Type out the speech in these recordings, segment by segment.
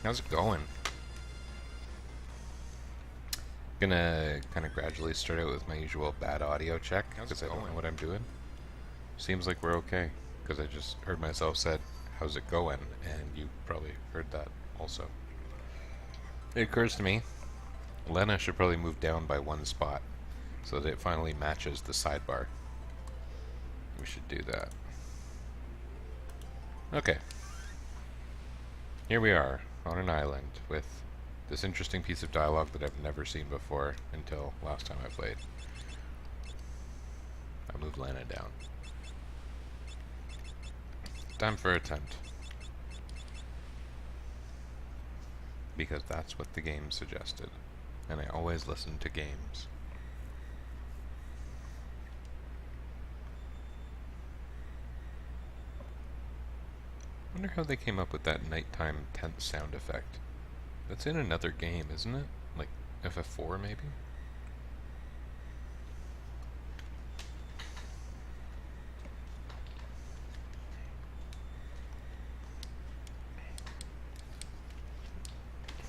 How's it going? Gonna kind of gradually start out with my usual bad audio check because I don't know what I'm doing. Seems like we're okay because I just heard myself said, "How's it going?" and you probably heard that also. It occurs to me, Lena should probably move down by one spot so that it finally matches the sidebar. We should do that. Okay, here we are on an island with this interesting piece of dialogue that I've never seen before until last time I played. I moved Lana down. Time for attempt. Because that's what the game suggested. And I always listen to games. I wonder how they came up with that nighttime tent sound effect. That's in another game, isn't it? Like FF4 maybe?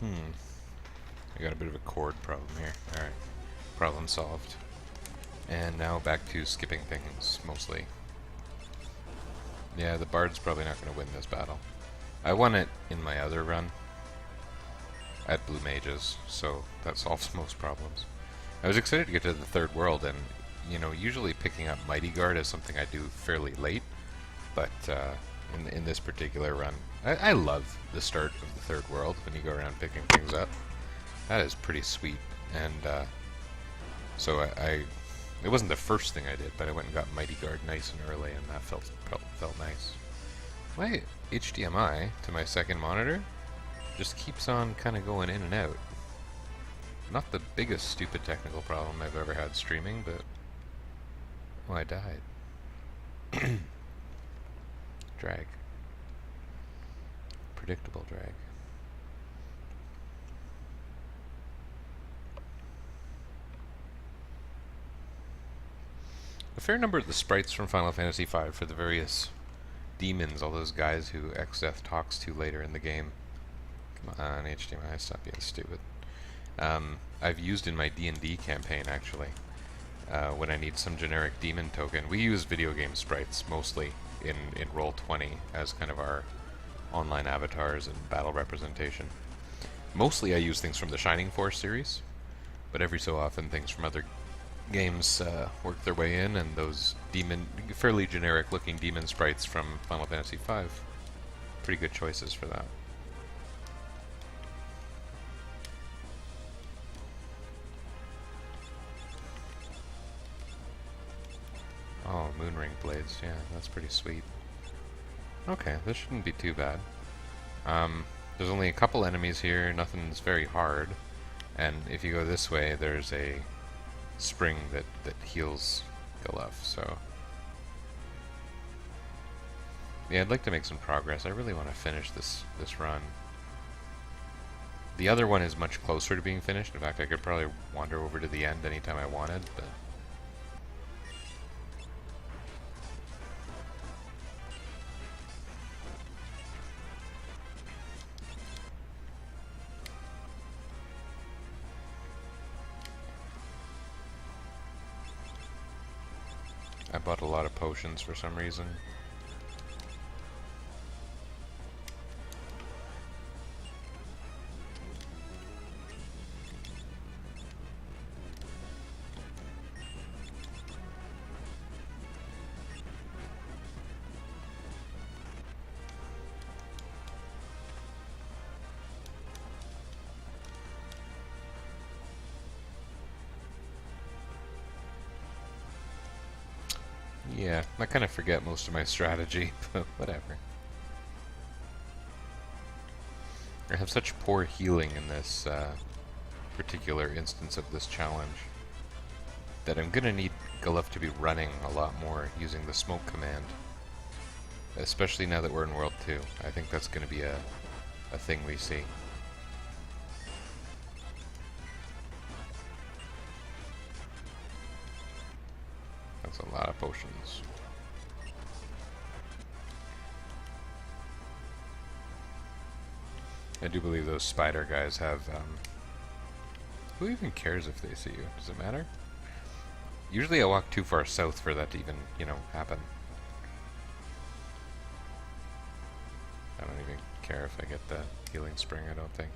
I got a bit of a chord problem here. Alright. Problem solved. And now back to skipping things, mostly. Yeah, the bard's probably not going to win this battle. I won it in my other run at Blue Mages, so that solves most problems. I was excited to get to the third world, and, you know, usually picking up Mighty Guard is something I do fairly late, but in this particular run, I love the start of the third world when you go around picking things up. That is pretty sweet, and so it wasn't the first thing I did, but I went and got Mighty Guard nice and early, and that felt nice. My HDMI to my second monitor just keeps on kind of going in and out. Not the biggest stupid technical problem I've ever had streaming, but oh, I died. Drag. Predictable drag. A fair number of the sprites from Final Fantasy V for the various demons, all those guys who Xdeath talks to later in the game. Come on, HDMI, stop being stupid. I've used in my D&D campaign, actually, when I need some generic demon token. We use video game sprites, mostly, in Roll20 as kind of our online avatars and battle representation. Mostly I use things from the Shining Force series, but every so often things from other games work their way in, and those fairly generic-looking demon sprites from Final Fantasy V, pretty good choices for that. Oh, Moonring Blades, yeah, that's pretty sweet. Okay, this shouldn't be too bad. There's only a couple enemies here, nothing's very hard, and if you go this way, there's a spring that heals Galuf, so yeah, I'd like to make some progress. I really want to finish this run. The other one is much closer to being finished. In fact, I could probably wander over to the end anytime I wanted, but I bought a lot of potions for some reason. Yeah, I kind of forget most of my strategy, but whatever. I have such poor healing in this particular instance of this challenge that I'm gonna need Galuf to be running a lot more using the smoke command. Especially now that we're in World 2. I think that's gonna be a thing we see. That's a lot of potions. I do believe those spider guys have, who even cares if they see you? Does it matter? Usually I walk too far south for that to even, you know, happen. I don't even care if I get the healing spring, I don't think.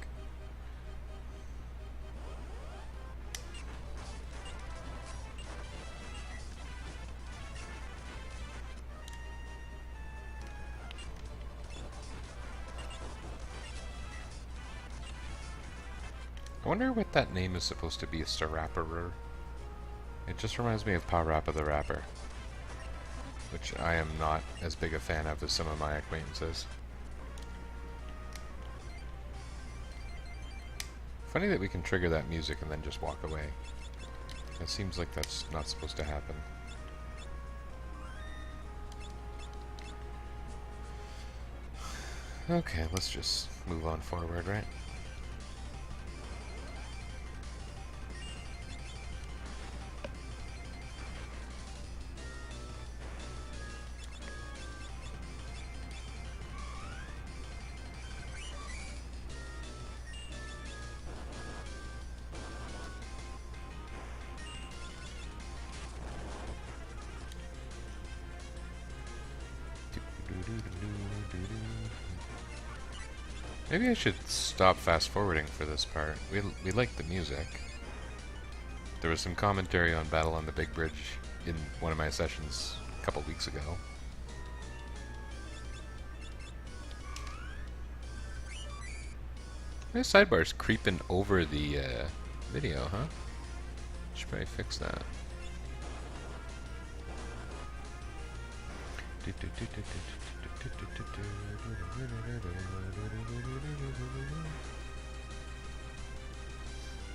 I wonder what that name is supposed to be, Starapperer. It just reminds me of Parappa the Rapper, which I am not as big a fan of as some of my acquaintances. Funny that we can trigger that music and then just walk away. It seems like that's not supposed to happen. Okay, let's just move on forward, right? Maybe I should stop fast forwarding for this part. We like the music. There was some commentary on Battle on the Big Bridge in one of my sessions a couple weeks ago. My sidebar's creeping over the video, huh? Should probably fix that.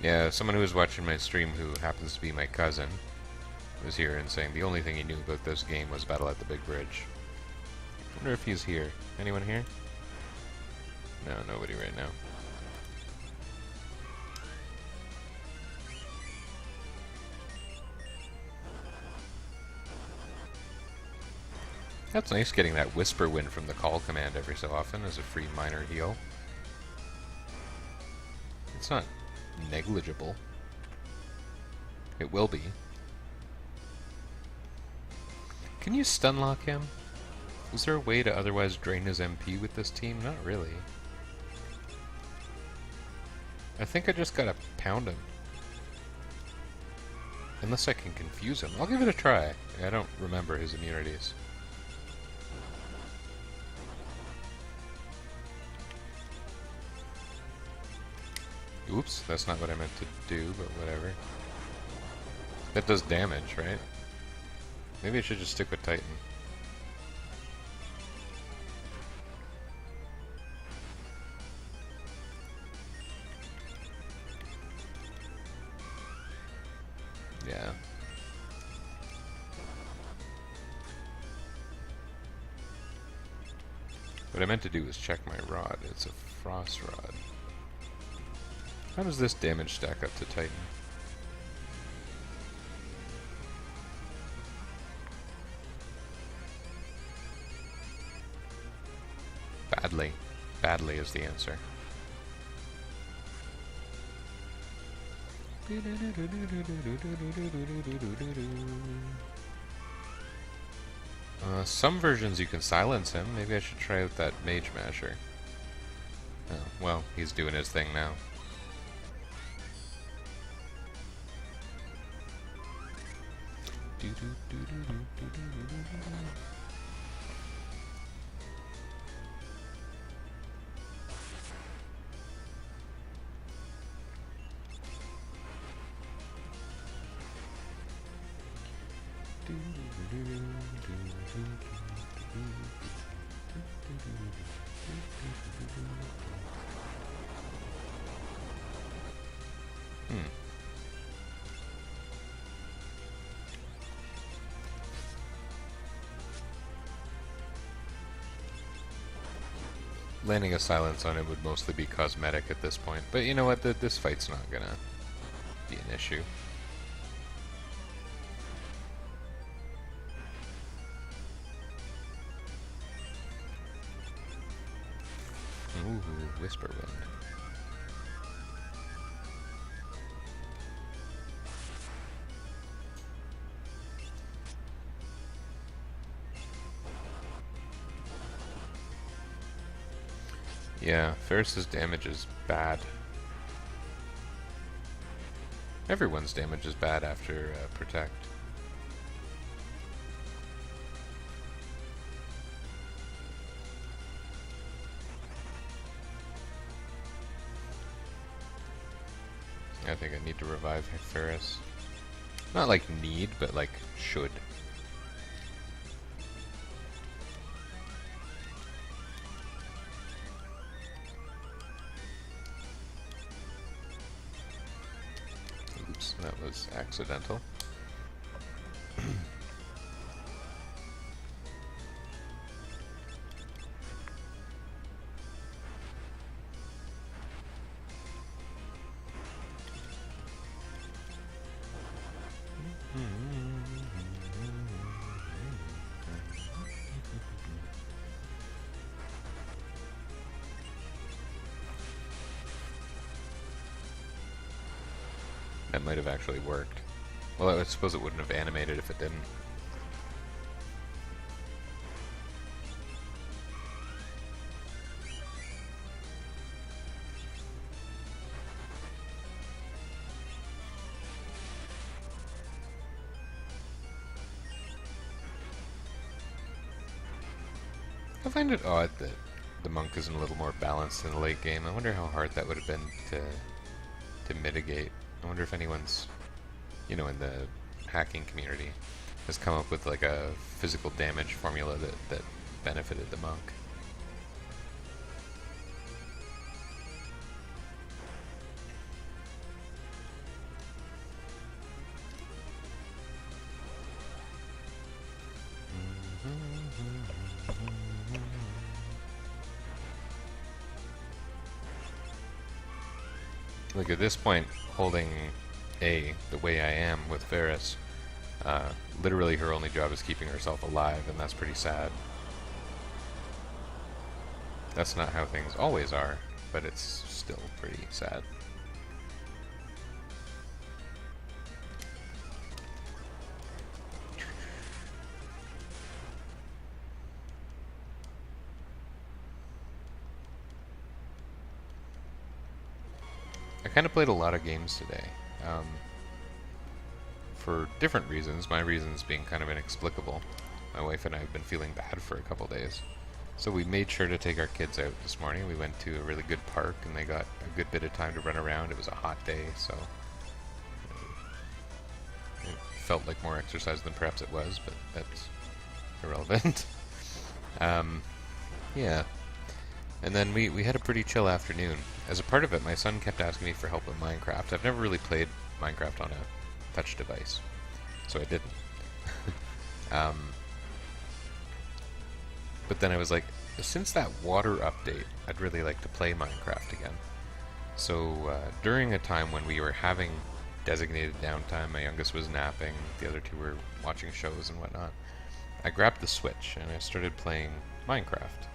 Yeah, someone who was watching my stream who happens to be my cousin was here and saying the only thing he knew about this game was Battle at the Big Bridge. I wonder if he's here. Anyone here? No, nobody right now. That's nice getting that whisper win from the call command every so often as a free minor heal. It's not negligible. It will be. Can you stun lock him? Is there a way to otherwise drain his MP with this team? Not really. I think I just gotta pound him. Unless I can confuse him. I'll give it a try. I don't remember his immunities. Oops, that's not what I meant to do, but whatever. That does damage, right? Maybe I should just stick with Titan. Yeah. What I meant to do was check my rod. It's a frost rod. How does this damage stack up to Titan? Badly. Badly is the answer. Some versions you can silence him. Maybe I should try out that Mage Masher. Oh, well, he's doing his thing now. Landing a silence on it would mostly be cosmetic at this point, but you know what, this fight's not gonna be an issue. Ooh. Whisper Wind. Yeah, Ferris's damage is bad. Everyone's damage is bad after Protect. I think I need to revive Ferris. Not like need, but like should. Oops, that was accidental. That might have actually worked. Well, I suppose it wouldn't have animated if it didn't. I find it odd that the monk isn't a little more balanced in the late game. I wonder how hard that would have been to mitigate. I wonder if anyone's, you know, in the hacking community has come up with like a physical damage formula that benefited the monk. Like at this point, holding A the way I am with Ferris, literally her only job is keeping herself alive, and that's pretty sad. That's not how things always are, but it's still pretty sad. I kind of played a lot of games today, for different reasons, my reasons being kind of inexplicable. My wife and I have been feeling bad for a couple days. So we made sure to take our kids out this morning. We went to a really good park and they got a good bit of time to run around. It was a hot day, so it felt like more exercise than perhaps it was, but that's irrelevant. Yeah. And then we had a pretty chill afternoon. As a part of it, my son kept asking me for help with Minecraft. I've never really played Minecraft on a touch device, so I didn't. But then I was like, since that water update, I'd really like to play Minecraft again. So during a time when we were having designated downtime, my youngest was napping, the other two were watching shows and whatnot, I grabbed the Switch and I started playing Minecraft.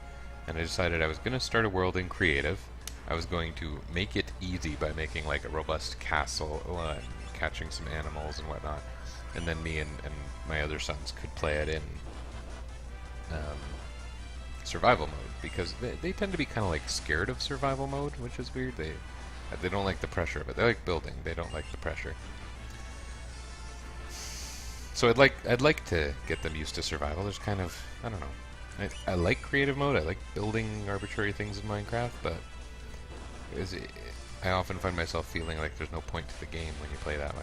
And I decided I was going to start a world in creative. I was going to make it easy by making like a robust castle and catching some animals and whatnot. And then me and my other sons could play it in survival mode, because they tend to be kind of like scared of survival mode, which is weird. They don't like the pressure of it. They like building. They don't like the pressure. So I'd like to get them used to survival. There's kind of, I don't know. I like creative mode. I like building arbitrary things in Minecraft, but I often find myself feeling like there's no point to the game when you play that way.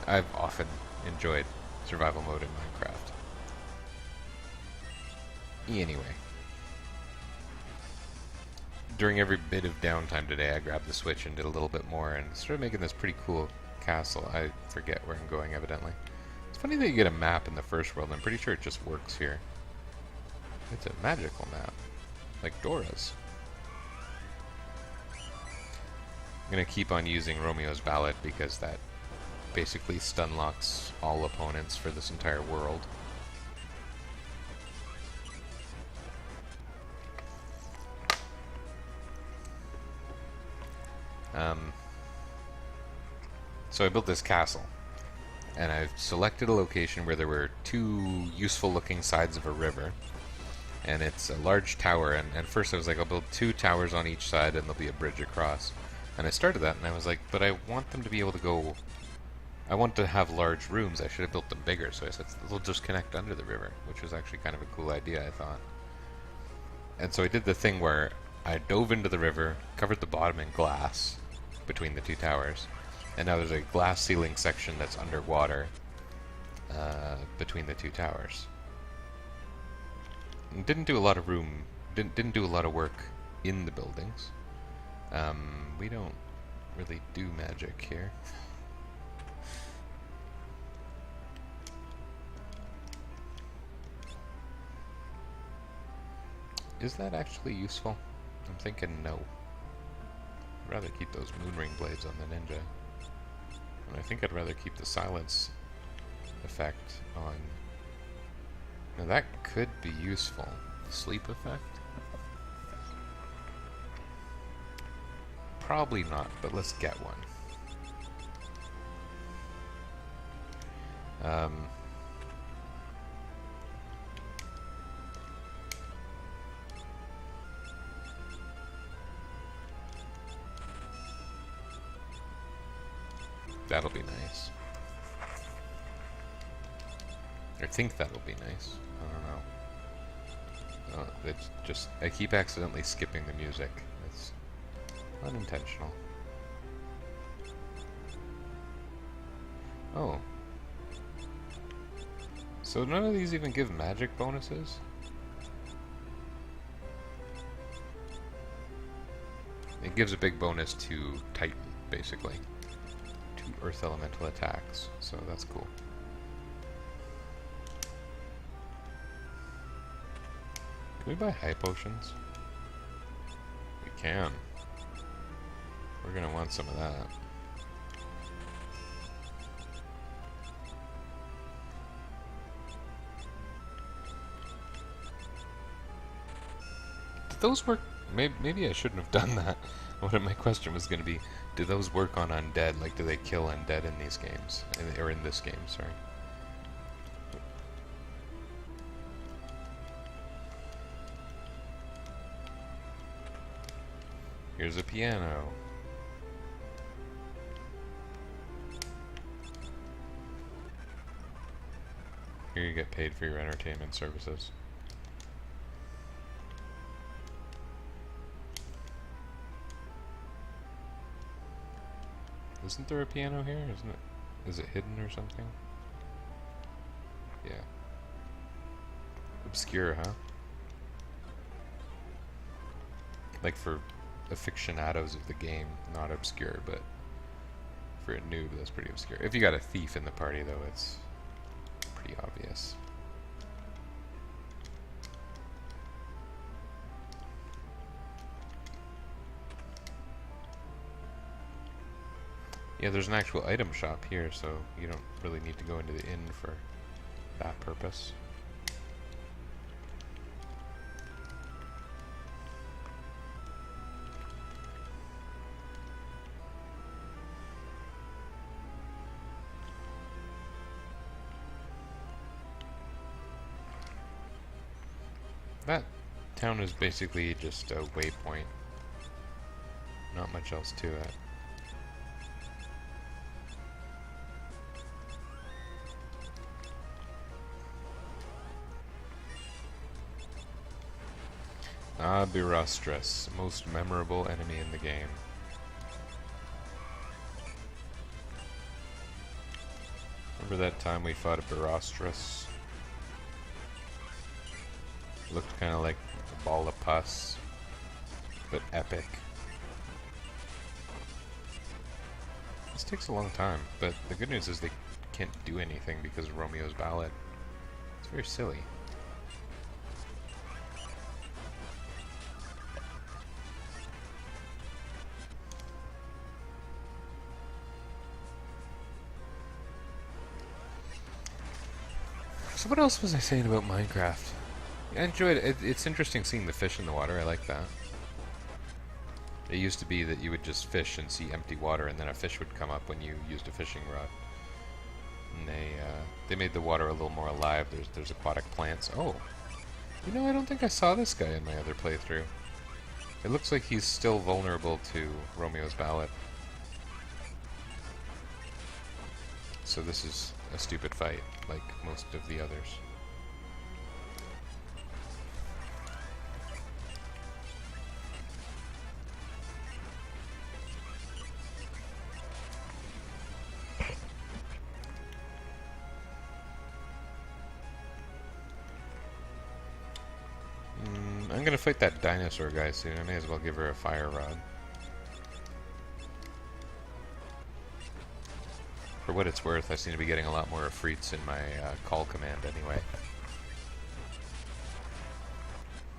I've often enjoyed survival mode in Minecraft. Anyway. During every bit of downtime today, I grabbed the Switch and did a little bit more and started making this pretty cool castle. I forget where I'm going, evidently. It's funny that you get a map in the first world. I'm pretty sure it just works here. It's a magical map, like Dora's. I'm gonna keep on using Romeo's Ballad because that basically stun locks all opponents for this entire world. Um, so I built this castle, and I've selected a location where there were two useful-looking sides of a river, and it's a large tower. And first I was like, I'll build two towers on each side, and there'll be a bridge across. And I started that, and I was like, but I want them to be able to go. I want to have large rooms. I should have built them bigger. So I said they'll just connect under the river, which was actually kind of a cool idea, I thought. And so I did the thing where I dove into the river, covered the bottom in glass between the two towers, and now there's a glass ceiling section that's underwater between the two towers. And didn't do a lot of room. Didn't do a lot of work in the buildings. We don't really do magic here. Is that actually useful? I'm thinking no. I'd rather keep those moonring blades on the ninja. And I think I'd rather keep the silence effect on... Now that could be useful. The sleep effect? Probably not, but let's get one. That'll be nice. I think that'll be nice. I don't know. It's just... I keep accidentally skipping the music. It's unintentional. Oh. So none of these even give magic bonuses? It gives a big bonus to Titan, basically. To Earth Elemental attacks, so that's cool. Can we buy high potions? We can. We're gonna want some of that. Did those work? Maybe I shouldn't have done that. What my question was gonna be, do those work on undead? Like, do they kill undead in these games? Or in this game, sorry. Here's a piano. Here you get paid for your entertainment services. Isn't there a piano here? Isn't it? Is it hidden or something? Yeah. Obscure, huh? Like for aficionados of the game, not obscure, but for a noob, that's pretty obscure. If you got a thief in the party, though, it's pretty obvious. Yeah, there's an actual item shop here, so you don't really need to go into the inn for that purpose. That town is basically just a waypoint. Not much else to it. Ah, Birostris, most memorable enemy in the game. Remember that time we fought a Birostris? Looked kind of like a ball of pus, but epic. This takes a long time, but the good news is they can't do anything because of Romeo's ballad. It's very silly. So what else was I saying about Minecraft? I enjoyed it. It's interesting seeing the fish in the water. I like that. It used to be that you would just fish and see empty water, and then a fish would come up when you used a fishing rod. And they made the water a little more alive. There's aquatic plants. Oh, you know, I don't think I saw this guy in my other playthrough. It looks like he's still vulnerable to Romeo's Ballad. So this is a stupid fight, like most of the others. I'm gonna fight that dinosaur guy soon. I may as well give her a fire rod. For what it's worth, I seem to be getting a lot more Afrits in my call command anyway.